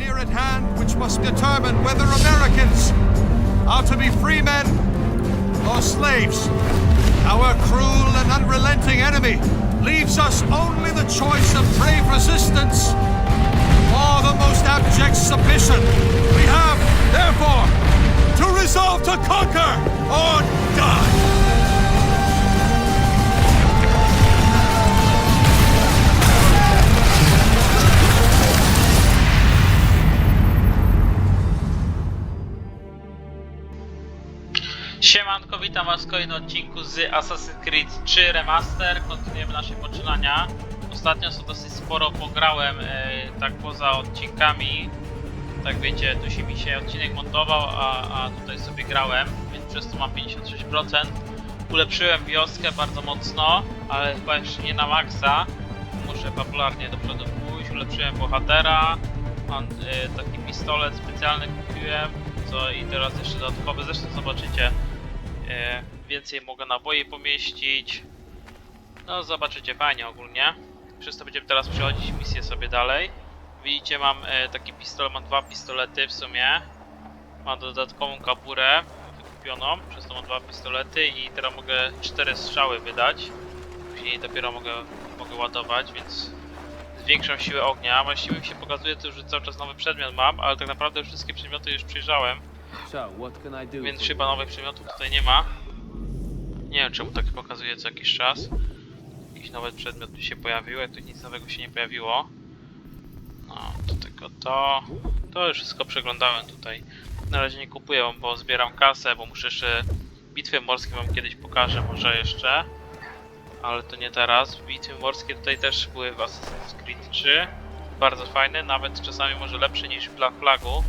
near at hand which must determine whether Americans are to be free men or slaves. Our cruel and unrelenting enemy leaves us only the choice of brave resistance or the most abject submission. We have, therefore, to resolve to conquer or die. Siemanko, witam was w kolejnym odcinku z Assassin's Creed 3 Remaster. Kontynuujemy nasze poczynania. Ostatnio co dosyć sporo pograłem, tak poza odcinkami. Tak wiecie, tu się mi się odcinek montował, a tutaj sobie grałem, więc przez to mam 56%. Ulepszyłem wioskę bardzo mocno, ale chyba jeszcze nie na maksa. Muszę popularnie do przodu pójść. Ulepszyłem bohatera. Mam taki pistolet specjalny kupiłem. I teraz jeszcze dodatkowy, zresztą zobaczycie, więcej mogę naboi pomieścić. No zobaczycie, fajnie ogólnie. Przez to będziemy teraz przechodzić misję sobie dalej. Widzicie, mam taki pistolet, mam dwa pistolety w sumie. Mam dodatkową kaburę wykupioną, przez to mam dwa pistolety i teraz mogę 4 strzały wydać. Później dopiero mogę ładować, więc zwiększam siłę ognia. Właściwie mi się pokazuje to, że cały czas nowy przedmiot mam, ale tak naprawdę już wszystkie przedmioty już przyjrzałem. Więc chyba nowych przedmiotów tutaj nie ma. Nie wiem czemu tak pokazuje co jakiś czas. Jakiś nowy przedmiot tu się pojawił, jak tu nic nowego się nie pojawiło. No, do tego to już wszystko przeglądałem tutaj. Na razie nie kupuję, bo zbieram kasę, bo muszę jeszcze bitwy morskie wam kiedyś pokażę, może jeszcze. Ale to nie teraz. Bitwy morskie tutaj też były w Assassin's Creed 3. Bardzo fajne, nawet czasami może lepsze niż w Black Flagu.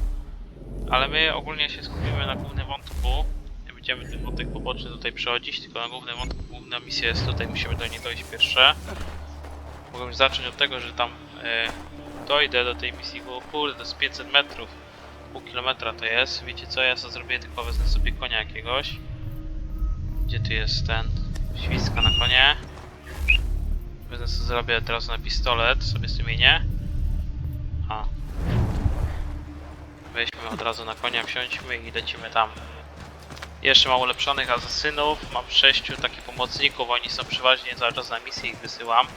Ale my ogólnie się skupimy na głównym wątku. Nie będziemy ten wątek poboczny tutaj przechodzić, tylko na głównym wątku. Główna misja jest tutaj, musimy do niej dojść pierwsze. Mogę zacząć od tego, że tam dojdę do tej misji, bo kurde, to jest 500 metrów. Pół kilometra to jest. Wiecie co, ja sobie zrobię, tylko wezmę sobie konia jakiegoś. Gdzie tu jest ten? Świska na konie. Wezmę sobie, zrobię teraz na pistolet, sobie zmienię. A. Weźmy od razu na konia, wsiądźmy i lecimy tam. Jeszcze mam ulepszonych asasynów, mam 6 takich pomocników, oni są przeważnie cały czas na misję, ich wysyłam.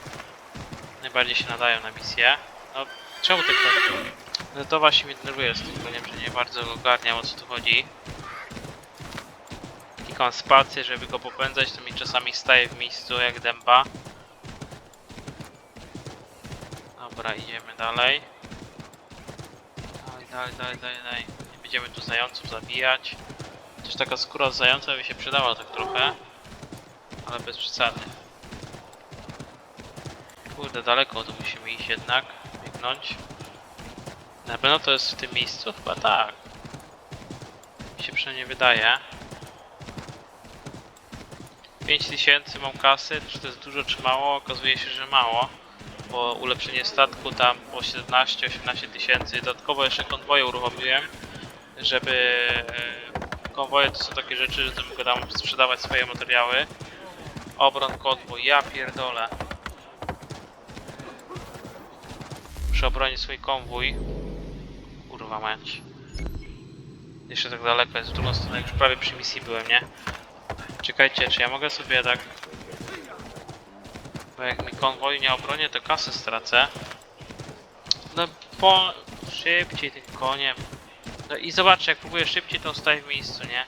Najbardziej się nadają na misję. No, czemu tak chodzi? No to właśnie mnie denerwuje z tym koniem, że nie bardzo ogarniam, o co tu chodzi. Klikam spację, żeby go popędzać, to mi czasami staje w miejscu jak dęba. Dobra, idziemy dalej. Dalej. Nie będziemy tu zająców zabijać. Też taka skóra z zająca by się przydała tak trochę. Ale bez przesady. Kurde, daleko tu musimy iść jednak. Biegnąć. Na pewno to jest w tym miejscu? Chyba tak. Mi się przynajmniej wydaje. 5000 mam kasy, czy to jest dużo czy mało? Okazuje się, że mało. Bo ulepszenie statku tam po 17-18 tysięcy. Dodatkowo jeszcze konwoje uruchomiłem, żeby konwoje to są takie rzeczy, że mogę tam sprzedawać swoje materiały. Obron konwój, ja pierdolę. Muszę obronić swój konwój. Kurwa mać. Jeszcze tak daleko jest, w drugą stronę już prawie przy misji byłem, nie? Czekajcie, czy ja mogę sobie tak... Bo jak mi konwoj nie obronię, to kasę stracę. No szybciej tym koniem. No i zobaczcie, jak próbuję szybciej, to staje w miejscu, nie?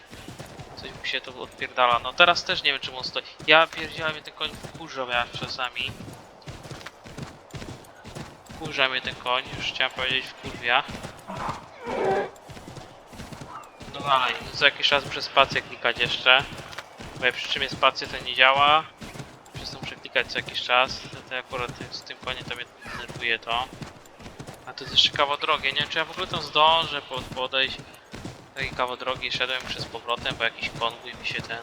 Coś mi się tu odpierdala. No teraz też nie wiem, czemu on stoi. Ja pierdziałem, mnie ten koń wkurza czasami. Wkurza mnie ten koń, już chciałem powiedzieć wkurwia. No dalej, co jakiś czas muszę spację klikać jeszcze. Bo jak przytrzymie spację, to nie działa. Przez to muszę klikać co jakiś czas. To akurat z tym koniem to mnie denerwuje to. A to jest jeszcze kawał drogi. Nie wiem, czy ja w ogóle tam zdążę podejść. Taki kawał drogi szedłem przez powrotem, bo jakiś konwój mi się ten...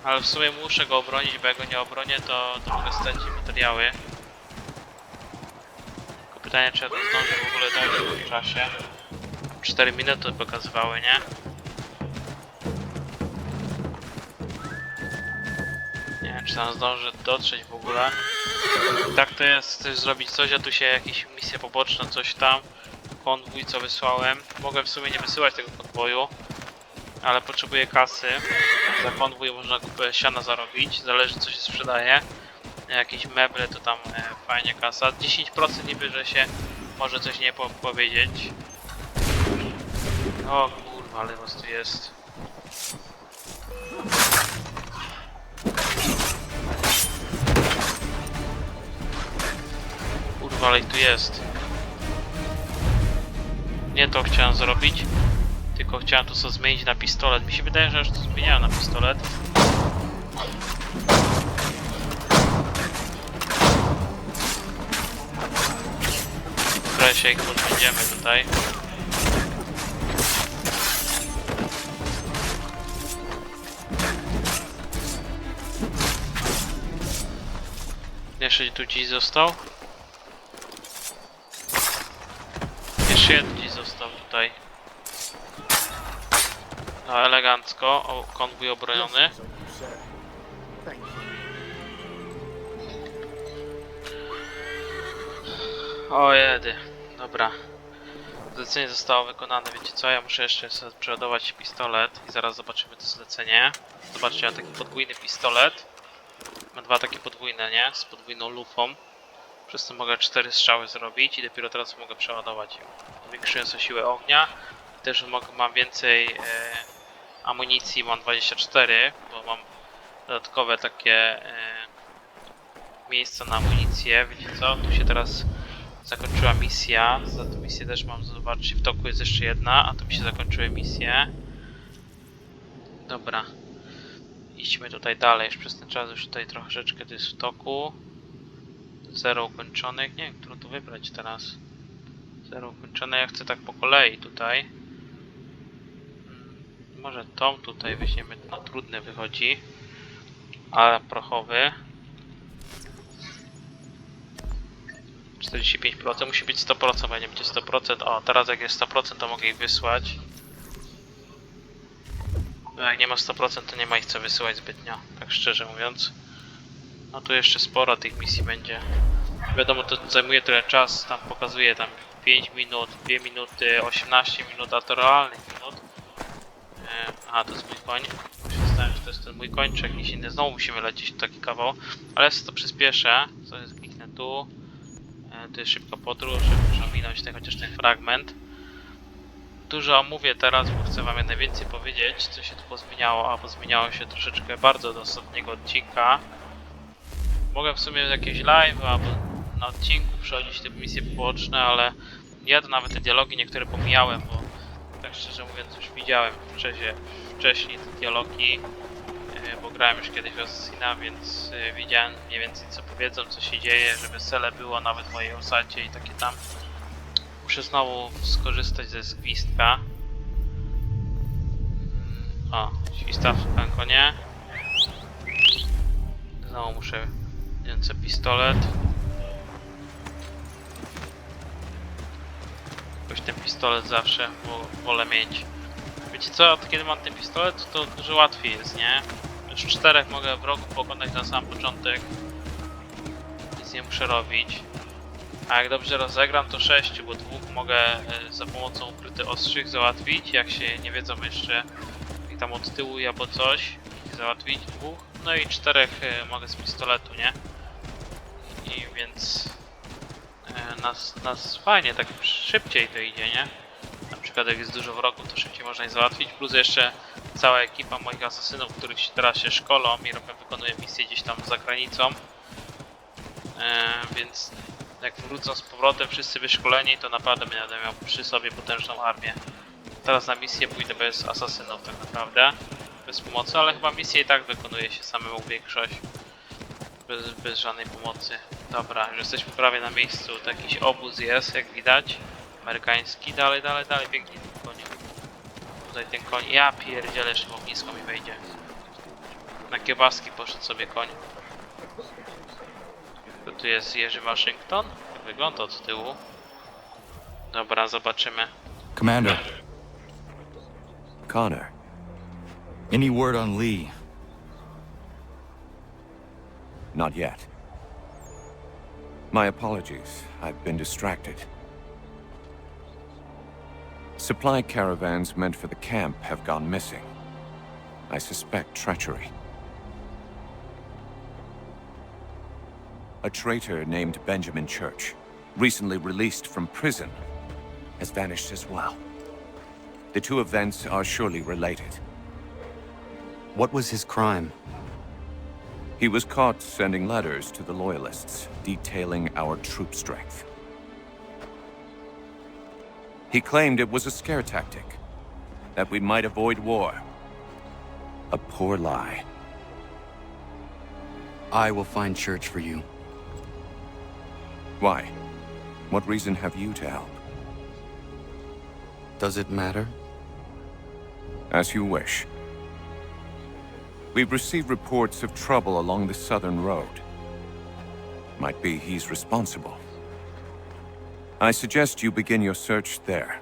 Ale w sumie muszę go obronić, bo jak go nie obronię, to mogę stracić materiały. Tylko pytanie, czy ja to zdążę w ogóle dojść w czasie. 4 minuty pokazywały, nie? Nie wiem, czy tam zdążę dotrzeć w ogóle. Tak to jest, chcesz zrobić coś, a tu się jakieś misje poboczne, coś tam. Konwój, co wysłałem. Mogę w sumie nie wysyłać tego konwoju, ale potrzebuję kasy. Za konwój można kupę siana zarobić, zależy co się sprzedaje. Jakieś meble to tam fajnie kasa. 10% niby, że się może coś nie powiedzieć. O kurwa, ale was tu jest. Kurwa, ale ich tu jest. Nie to chciałem zrobić, tylko chciałem to sobie zmienić na pistolet. Mi się wydaje, że już to zmieniałem na pistolet. Trochę się ich podbędziemy tutaj. Jeszcze tu dziś został. Jeszcze jeden dziś został tutaj. No elegancko, o, konwój obroniony. O jedy, dobra. Zlecenie zostało wykonane, wiecie co? Ja muszę jeszcze sobie przeładować pistolet i zaraz zobaczymy to zlecenie. Zobaczcie, mam taki podwójny pistolet. Mam dwa takie podwójne, nie? Z podwójną lufą. Przez to mogę 4 strzały zrobić i dopiero teraz mogę przeładować. Zwiększyłem sobie siłę ognia. Też mam więcej amunicji, mam 24, bo mam dodatkowe takie miejsca na amunicję. Wiecie co? Tu się teraz zakończyła misja. Za tę misję też mam, zobaczcie, w toku jest jeszcze jedna, a tu mi się zakończyły misje. Dobra. Idźmy tutaj dalej, już przez ten czas już tutaj troszeczkę to jest w toku. 0 ukończonych, nie wiem, którą tu wybrać teraz. 0 ukończone, ja chcę tak po kolei tutaj. Może tą tutaj weźmiemy, no trudny wychodzi. Ale prochowy. 45%, musi być 100%, bo nie będzie 100%. O, teraz jak jest 100%, to mogę ich wysłać. Bo jak nie ma 100%, to nie ma ich co wysyłać zbytnio, tak szczerze mówiąc. No tu jeszcze sporo tych misji będzie. Wiadomo, to zajmuje trochę czas, tam pokazuje tam 5 minut, 2 minuty, 18 minut, a to realnych minut. Aha, to jest mój koń. Myślałem, że to jest ten mój koń, czy jakiś inny. Znowu musimy lecieć taki kawał. Ale ja sobie to przyspieszę. Co jest, kliknę tu. To jest szybka podróż, muszę minąć chociaż ten fragment. Dużo omówię teraz, bo chcę wam najwięcej powiedzieć, co się tu pozmieniało, a pozmieniało się troszeczkę bardzo do ostatniego odcinka. Mogę w sumie jakieś live albo na odcinku przechodzić te misje poboczne, ale ja to nawet te dialogi niektóre pomijałem, bo tak szczerze mówiąc już widziałem wcześniej te dialogi, bo grałem już kiedyś w Assassina, więc widziałem mniej więcej co powiedzą, co się dzieje, że wesele było nawet w mojej osadzie i takie tam. Muszę znowu skorzystać ze gwizdka. O, świstawka konie. Znowu muszę wziąć pistolet. Jakoś ten pistolet zawsze wolę mieć. Wiecie co, kiedy mam ten pistolet, to dużo łatwiej jest, nie? Już 4 mogę wrogów pokonać na sam początek. Nic nie muszę robić. A jak dobrze rozegram, to 6, bo 2 mogę za pomocą ukrytych ostrych załatwić, jak się nie wiedzą jeszcze i tam od tyłu albo coś załatwić 2. No i 4 mogę z pistoletu, nie? I więc nas fajnie, tak szybciej to idzie, nie? Na przykład jak jest dużo wrogów, to szybciej można je załatwić, plus jeszcze cała ekipa moich asasynów, których teraz się szkolą i wykonuję misje gdzieś tam za granicą. Więc jak wrócą z powrotem wszyscy wyszkoleni, to naprawdę będę miał przy sobie potężną armię. Teraz na misję pójdę bez asasynów tak naprawdę, bez pomocy, ale chyba misję i tak wykonuje się samemu większość. Bez żadnej pomocy. Dobra, już jesteśmy prawie na miejscu, to jakiś obóz jest, jak widać. Amerykański, dalej, biegnie ten koń. Tutaj ten koń, ja pierdzielę, jeszcze w ognisko mi wejdzie. Na kiełbaski poszedł sobie koń. To tu jest Jerzy Waszyngton? Jak wygląda od tyłu. Dobra, zobaczymy. Commander. Connor. Any word on Lee? Not yet. My apologies. I've been distracted. Supply caravans meant for the camp have gone missing. I suspect treachery. A traitor named Benjamin Church, recently released from prison, has vanished as well. The two events are surely related. What was his crime? He was caught sending letters to the Loyalists, detailing our troop strength. He claimed it was a scare tactic, that we might avoid war. A poor lie. I will find Church for you. Why? What reason have you to help? Does it matter? As you wish. We've received reports of trouble along the southern road. Might be he's responsible. I suggest you begin your search there.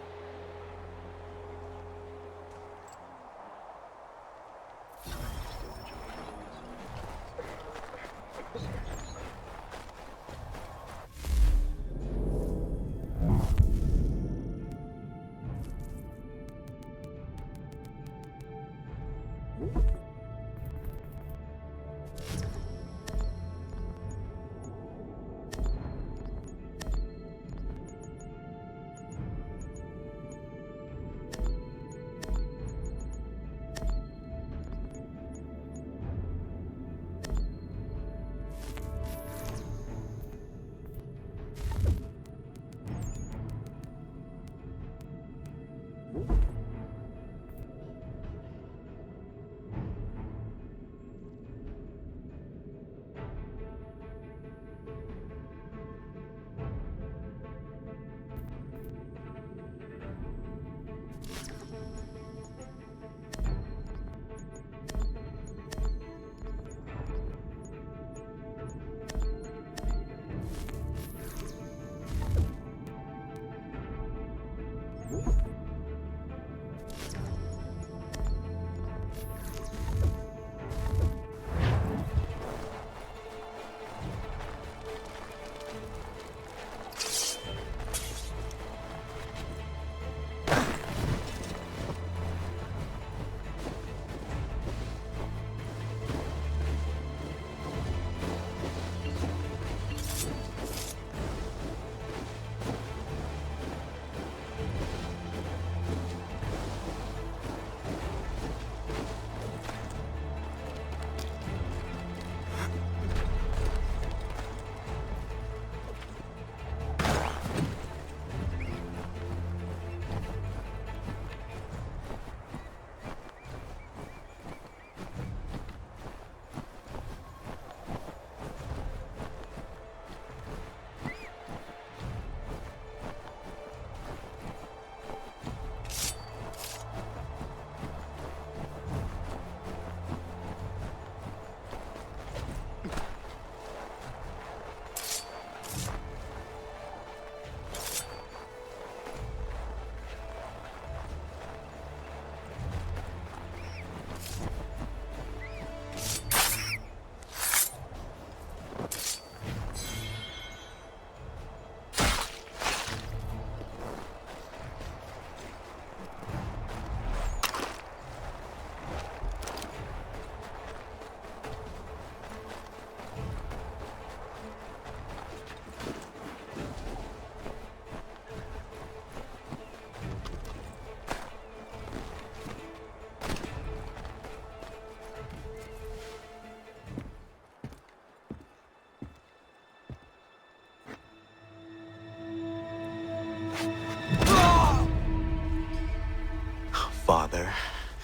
Father.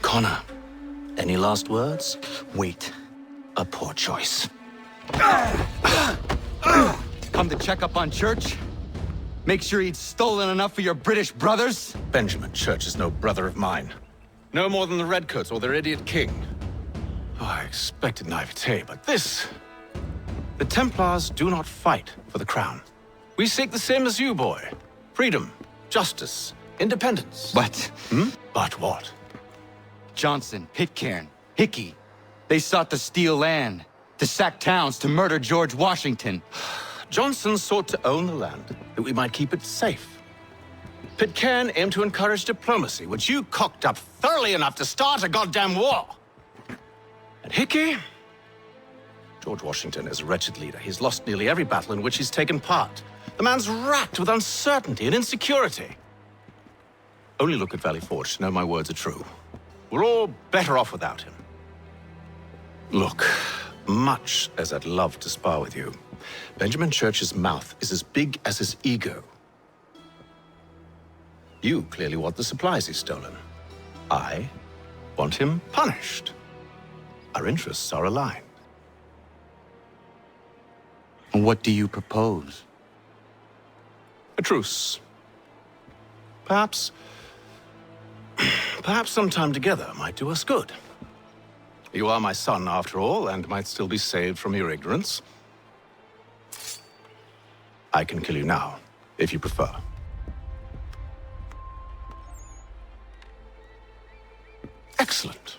Connor, Any last words? Wait. A poor choice. come to check up on Church? Make sure he'd stolen enough for your British brothers? Benjamin Church is no brother of mine. No more than the Redcoats or their idiot king. Oh, I expected naivete, but this... The Templars do not fight for the crown. We seek the same as you, boy. Freedom, justice, independence. But But what? Johnson, Pitcairn, Hickey, they sought to steal land, to sack towns, to murder George Washington. Johnson sought to own the land that we might keep it safe. Pitcairn aimed to encourage diplomacy, which you cocked up thoroughly enough to start a goddamn war. And Hickey? George Washington is a wretched leader. He's lost nearly every battle in which he's taken part. The man's racked with uncertainty and insecurity. Only look at Valley Forge to know my words are true. We're all better off without him. Look, much as I'd love to spar with you, Benjamin Church's mouth is as big as his ego. You clearly want the supplies he's stolen. I want him punished. Our interests are aligned. What do you propose? A truce. Perhaps some time together might do us good. You are my son, after all, and might still be saved from your ignorance. I can kill you now, if you prefer. Excellent.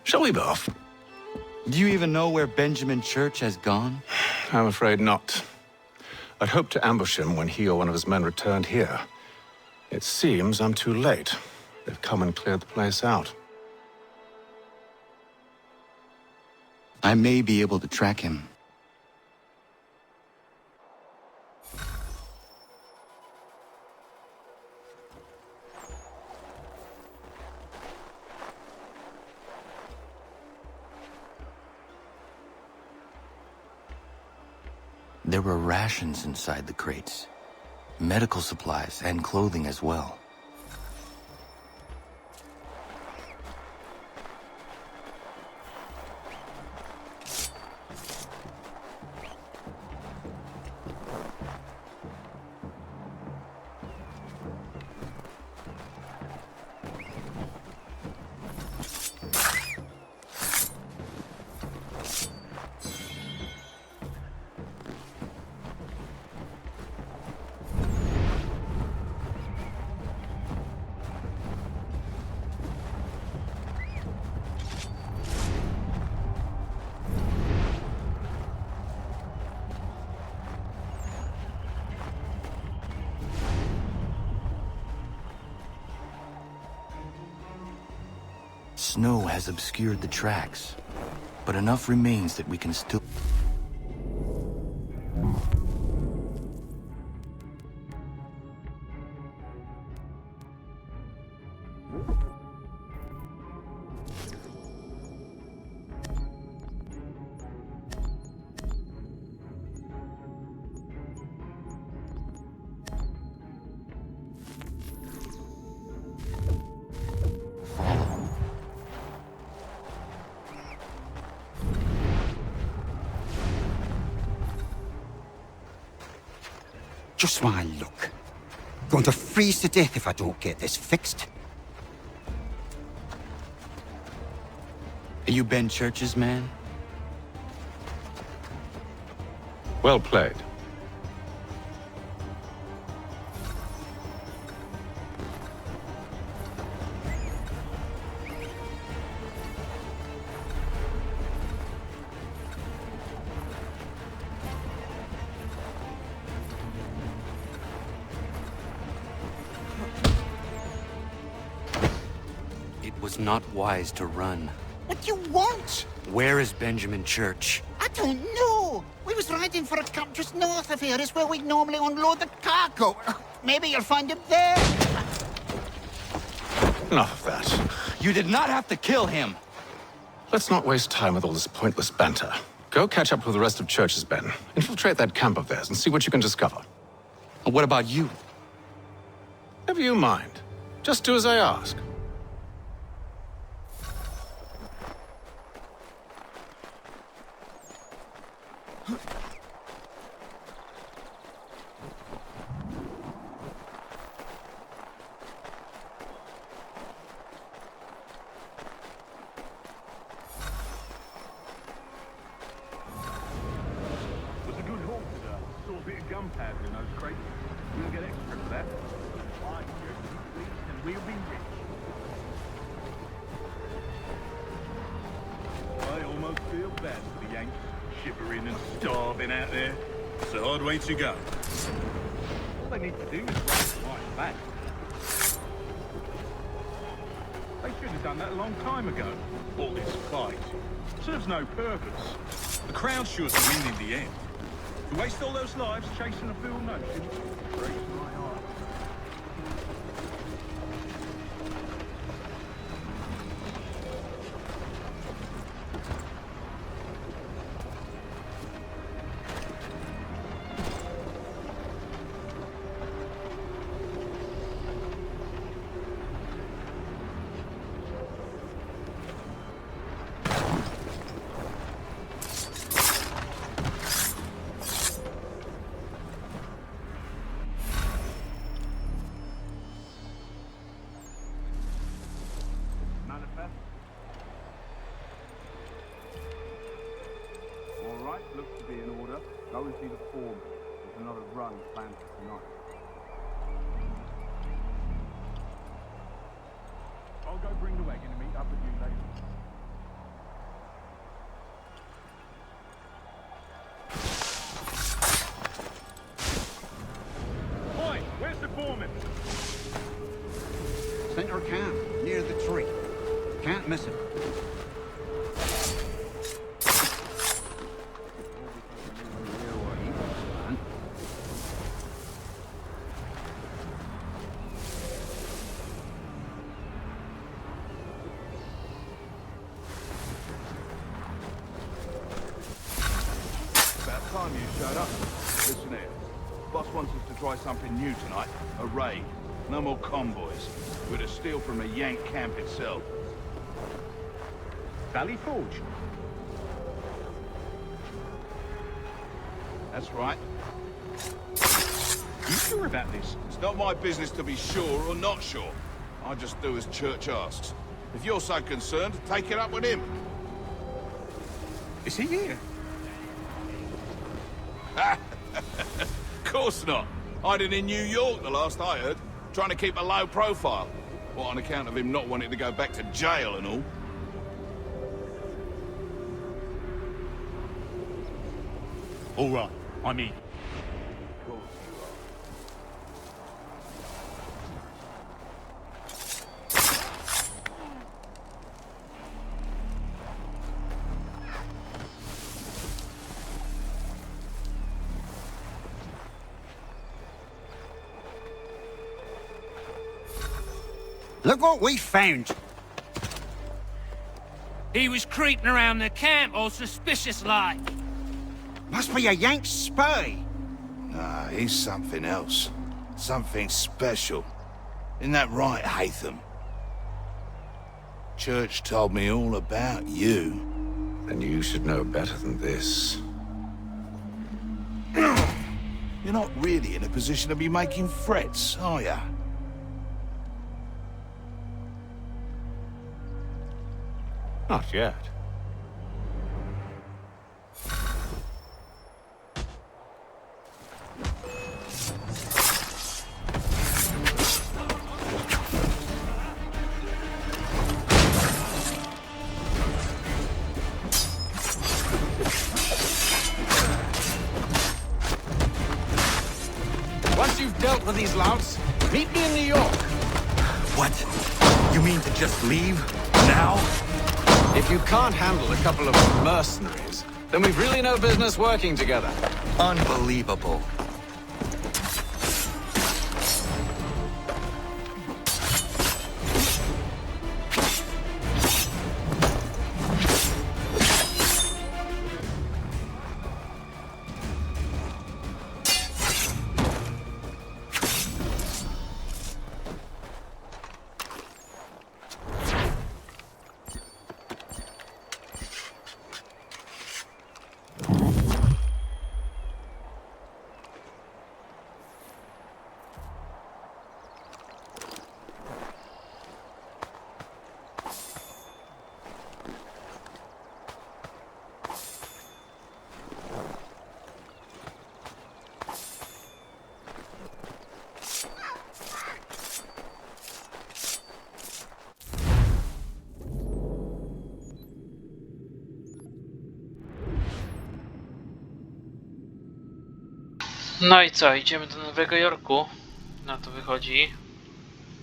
Shall we be off? Do you even know where Benjamin Church has gone? I'm afraid not. I'd hoped to ambush him when he or one of his men returned here. It seems I'm too late. They've come and cleared the place out. I may be able to track him. There were rations inside the crates, medical supplies and clothing as well. Snow has obscured the tracks, but enough remains that we can still... Just my luck. Going to freeze to death if I don't get this fixed. Are you Ben Church's man? Well played. It was not wise to run. What do you want? Where is Benjamin Church? I don't know. We was riding for a camp just north of here. Is where we'd normally unload the cargo. Maybe you'll find him there. Enough of that. You did not have to kill him! Let's not waste time with all this pointless banter. Go catch up with the rest of Church's men. Infiltrate that camp of theirs and see what you can discover. What about you? Never you mind. Just do as I ask. I almost feel bad for the Yanks, shivering and starving out there. It's a hard way to go. All they need to do is raise the right back. They should have done that a long time ago. All this fight serves no purpose. The crown's sure to win in the end. To waste all those lives chasing a fool notion breaks my heart. Manifest. All right, looks to be in order. Go and see the form. There's another run planned for tonight. I'll go bring the wagon and meet up with you later. Oi, where's the foreman? Center camp, near the tree. Can't miss him. About time you showed up. Listen here. Boss wants us to try something new tonight. A raid. No more convoys. We're to steal from the Yank camp itself. Valley Forge? That's right. You sure about this? It's not my business to be sure or not sure. I just do as Church asks. If you're so concerned, take it up with him. Is he here? Of course not. Hiding in New York, the last I heard. Trying to keep a low profile. What, on account of him not wanting to go back to jail and all? All right, I'm in. Look what we found. He was creeping around the camp all suspicious-like. Must be a Yank spy. Nah, he's something else. Something special. Isn't that right, Haytham? Church told me all about you. Then you should know better than this. You're not really in a position to be making threats, are ya? Not yet. Once you've dealt with these louts, meet me in New York. What? You mean to just leave? Now? If you can't handle a couple of mercenaries, then we've really no business working together. Unbelievable. No i co, idziemy do Nowego Jorku. Na to wychodzi.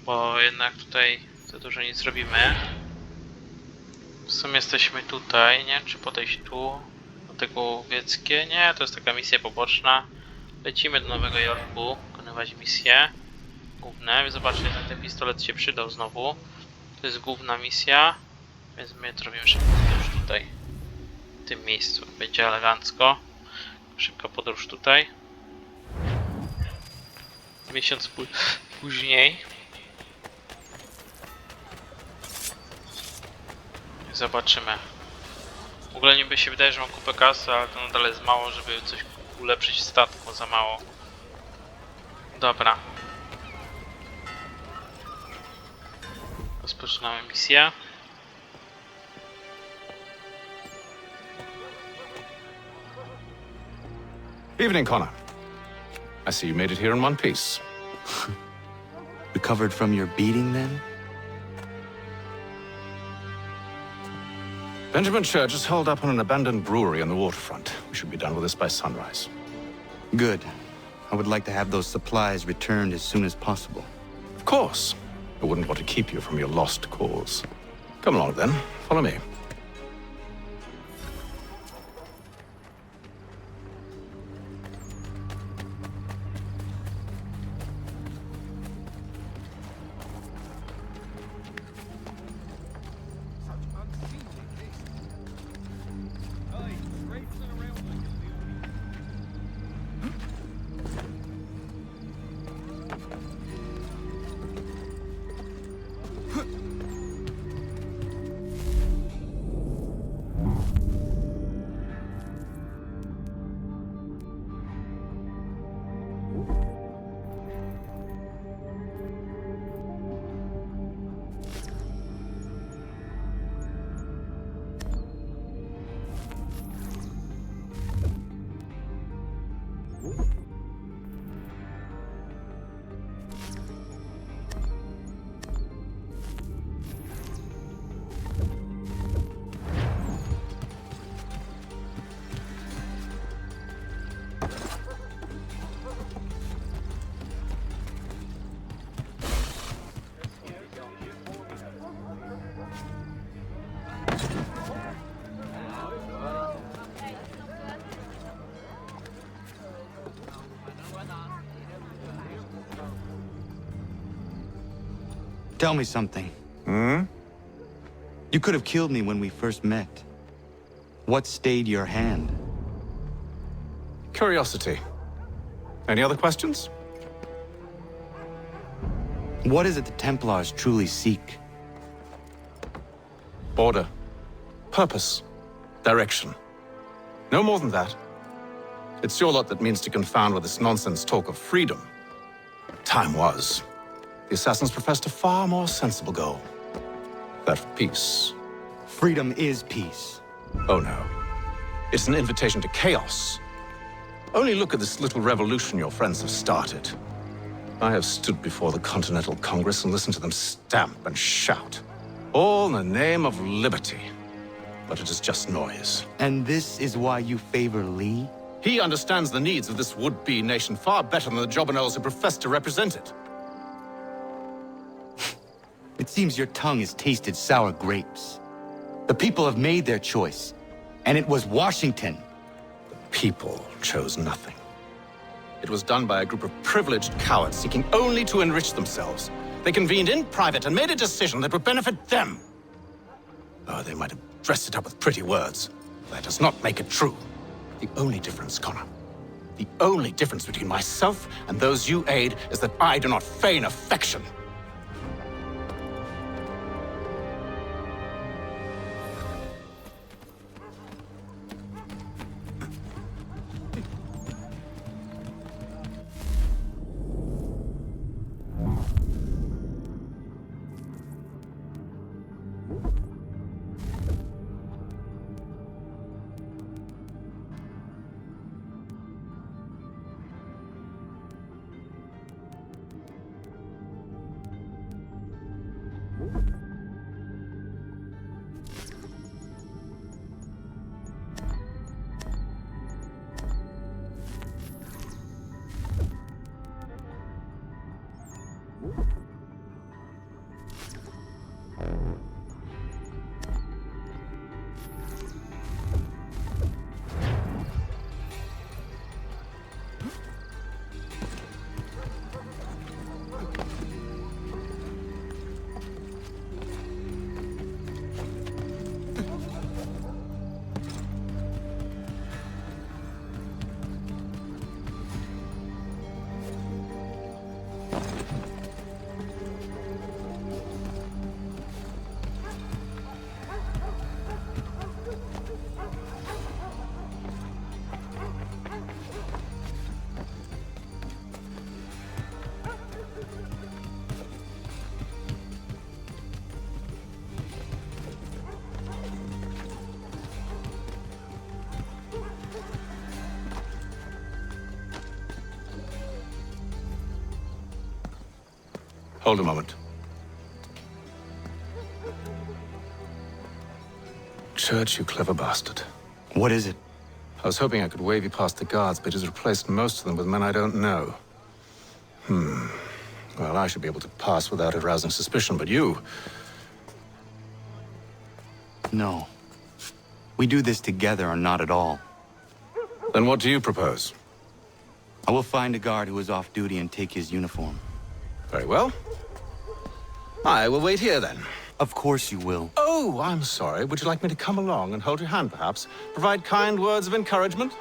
Bo jednak tutaj za dużo nie zrobimy. W sumie jesteśmy tutaj, nie? Czy podejść tu? Do tego łowieckie? Nie, to jest taka misja poboczna. Lecimy do Nowego Jorku, wykonywać misje główne. Zobaczcie, ten pistolet się przydał znowu. To jest główna misja. Więc my zrobimy szybką podróż tutaj. W tym miejscu. Będzie elegancko. Szybka podróż tutaj. Miesiąc później. Zobaczymy. W ogóle niby się wydaje, że mam kupę kasy, ale to nadal jest mało, żeby coś ulepszyć w statku. Za mało. Dobra. Rozpoczynamy misję. Evening, Connor. I see you made it here in one piece. Recovered from your beating, then? Benjamin Church is holed up on an abandoned brewery on the waterfront. We should be done with this by sunrise. Good. I would like to have those supplies returned as soon as possible. Of course. I wouldn't want to keep you from your lost cause. Come along, then. Follow me. Tell me something. You could have killed me when we first met. What stayed your hand? Curiosity. Any other questions? What is it the Templars truly seek? Order. Purpose. Direction. No more than that. It's your lot that means to confound with this nonsense talk of freedom. Time was. The assassins professed a far more sensible goal. That of peace. Freedom is peace. Oh no. It's an invitation to chaos. Only look at this little revolution your friends have started. I have stood before the Continental Congress and listened to them stamp and shout. All in the name of liberty. But it is just noise. And this is why you favor Lee? He understands the needs of this would-be nation far better than the jobberknolls who profess to represent it. It seems your tongue has tasted sour grapes. The people have made their choice, and it was Washington. The people chose nothing. It was done by a group of privileged cowards seeking only to enrich themselves. They convened in private and made a decision that would benefit them. Oh, they might have dressed it up with pretty words. That does not make it true. The only difference, Connor, the only difference between myself and those you aid is that I do not feign affection. Hold a moment. Church, you clever bastard. What is it? I was hoping I could wave you past the guards, but he's replaced most of them with men I don't know. Well, I should be able to pass without arousing suspicion, but you... No. We do this together or not at all. Then what do you propose? I will find a guard who is off duty and take his uniform. Very well. I will wait here, then. Of course you will. Oh, I'm sorry. Would you like me to come along and hold your hand, perhaps? Provide kind words of encouragement?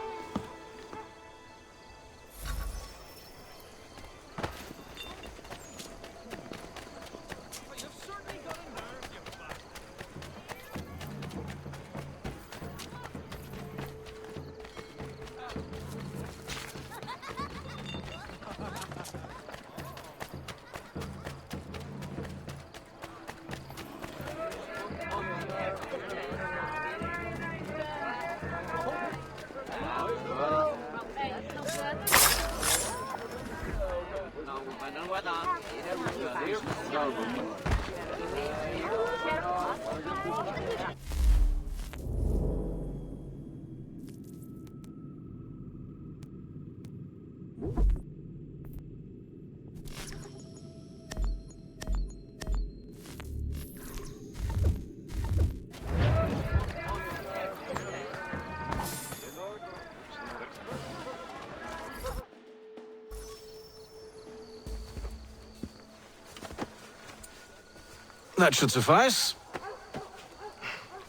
That should suffice.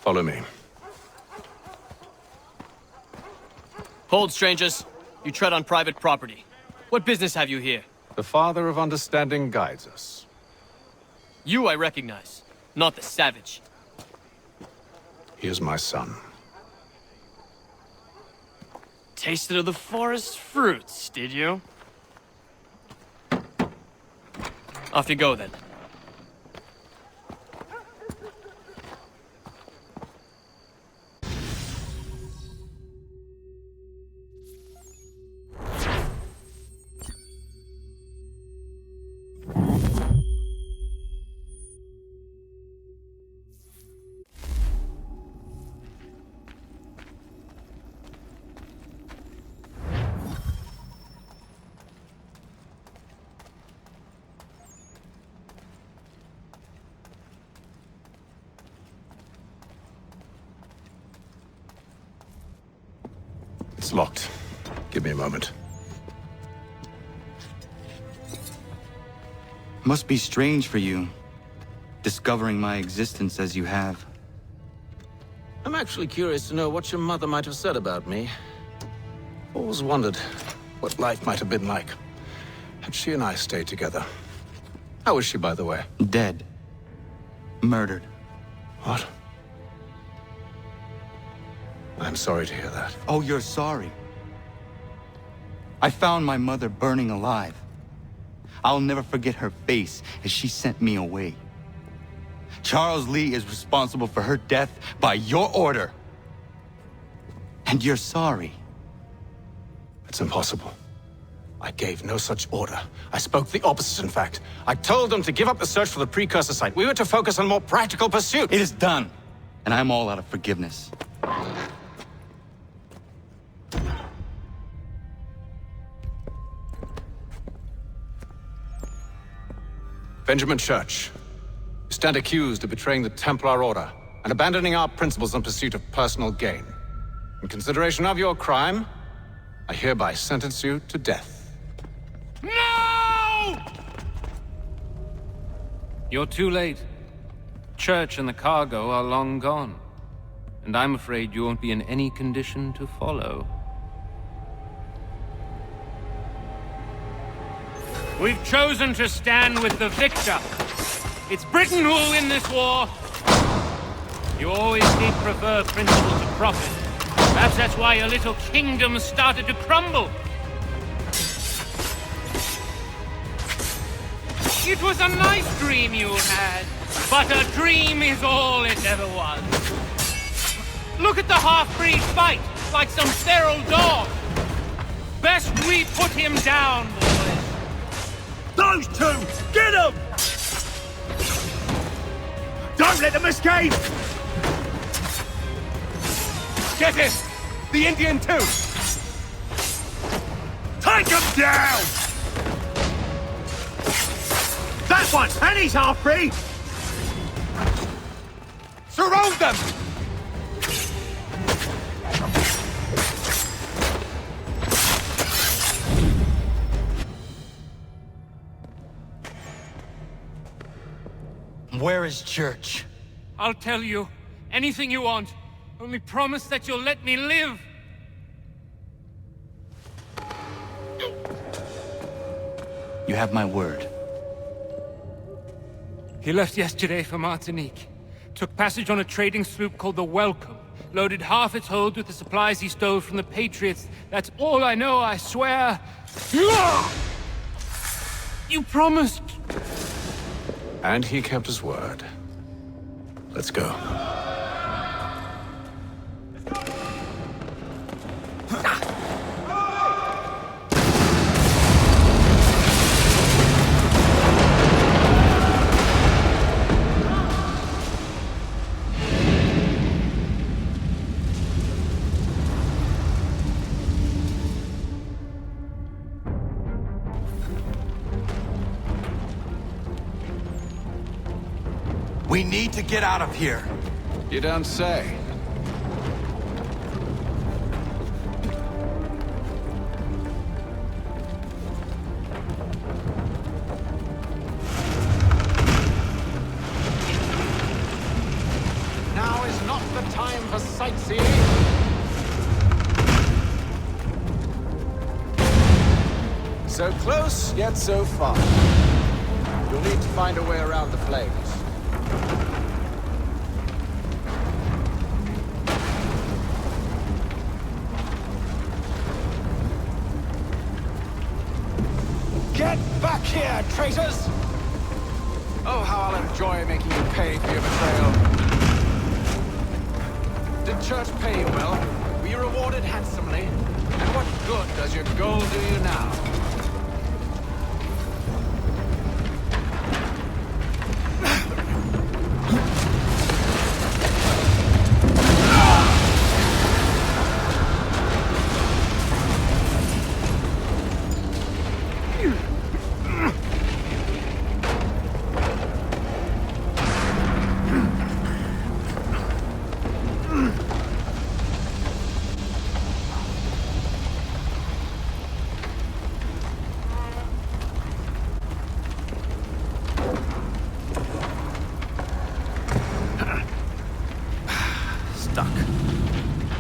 Follow me. Hold, strangers. You tread on private property. What business have you here? The Father of Understanding guides us. You I recognize, not the savage. He is my son. Tasted of the forest fruits, did you? Off you go, then. It's locked. Give me a moment. Must be strange for you, discovering my existence as you have. I'm actually curious to know what your mother might have said about me. Always wondered what life might have been like had she and I stayed together. How is she, by the way? Dead. Murdered. What? I'm sorry to hear that. Oh, you're sorry. I found my mother burning alive. I'll never forget her face as she sent me away. Charles Lee is responsible for her death by your order. And you're sorry. It's impossible. I gave no such order. I spoke the opposite, in fact. I told them to give up the search for the precursor site. We were to focus on more practical pursuits. It is done, and I'm all out of forgiveness. Benjamin Church, you stand accused of betraying the Templar Order and abandoning our principles in pursuit of personal gain. In consideration of your crime, I hereby sentence you to death. No! You're too late. Church and the cargo are long gone. And I'm afraid you won't be in any condition to follow. We've chosen to stand with the victor. It's Britain who will win this war. You always did prefer principle to profit. Perhaps that's why your little kingdom started to crumble. It was a nice dream you had, but a dream is all it ever was. Look at the half-breed fight, like some feral dog. Best we put him down, boys. Those two! Get them! Don't let them escape! Get him! The Indian too! Take him down! That one! And he's half-breed! Surround them! Where is Church? I'll tell you. Anything you want. Only promise that you'll let me live. You have my word. He left yesterday for Martinique. Took passage on a trading sloop called the Welcome. Loaded half its hold with the supplies he stole from the Patriots. That's all I know, I swear. You promised. And he kept his word. Let's go. We need to get out of here. You don't say. Now is not the time for sightseeing. So close, yet so far. You'll need to find a way around the flames. Get back here, traitors! Oh, how I'll enjoy making you pay for your betrayal. Did Church pay you well? Were you rewarded handsomely? And what good does your gold do you now?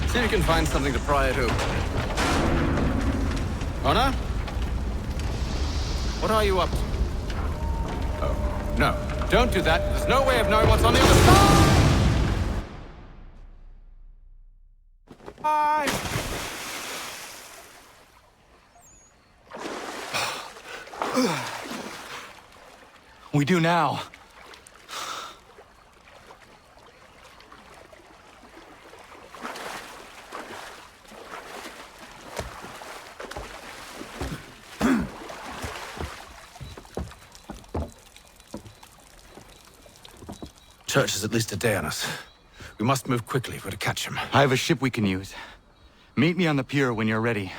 See if you can find something to pry it open. Honor? What are you up to? Oh, no. Don't do that. There's no way of knowing what's on the other side! We do now. Church is at least a day on us. We must move quickly if we're to catch him. I have a ship we can use. Meet me on the pier when you're ready.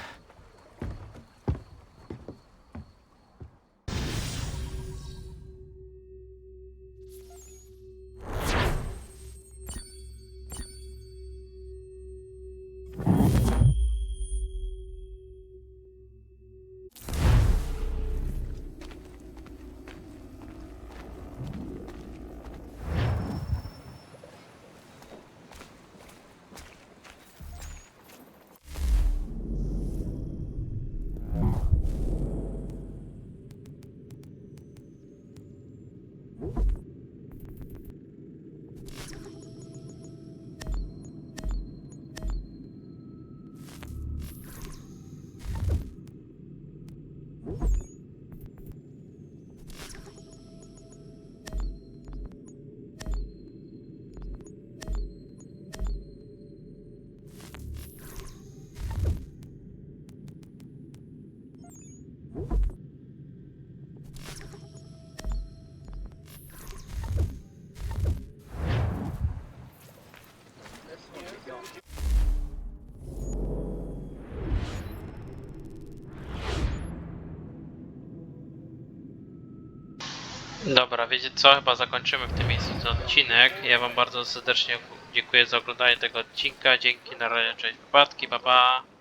Dobra, wiecie co? Chyba zakończymy w tym miejscu ten odcinek. Ja wam bardzo serdecznie dziękuję za oglądanie tego odcinka. Dzięki, na razie, cześć, wypadki, pa pa!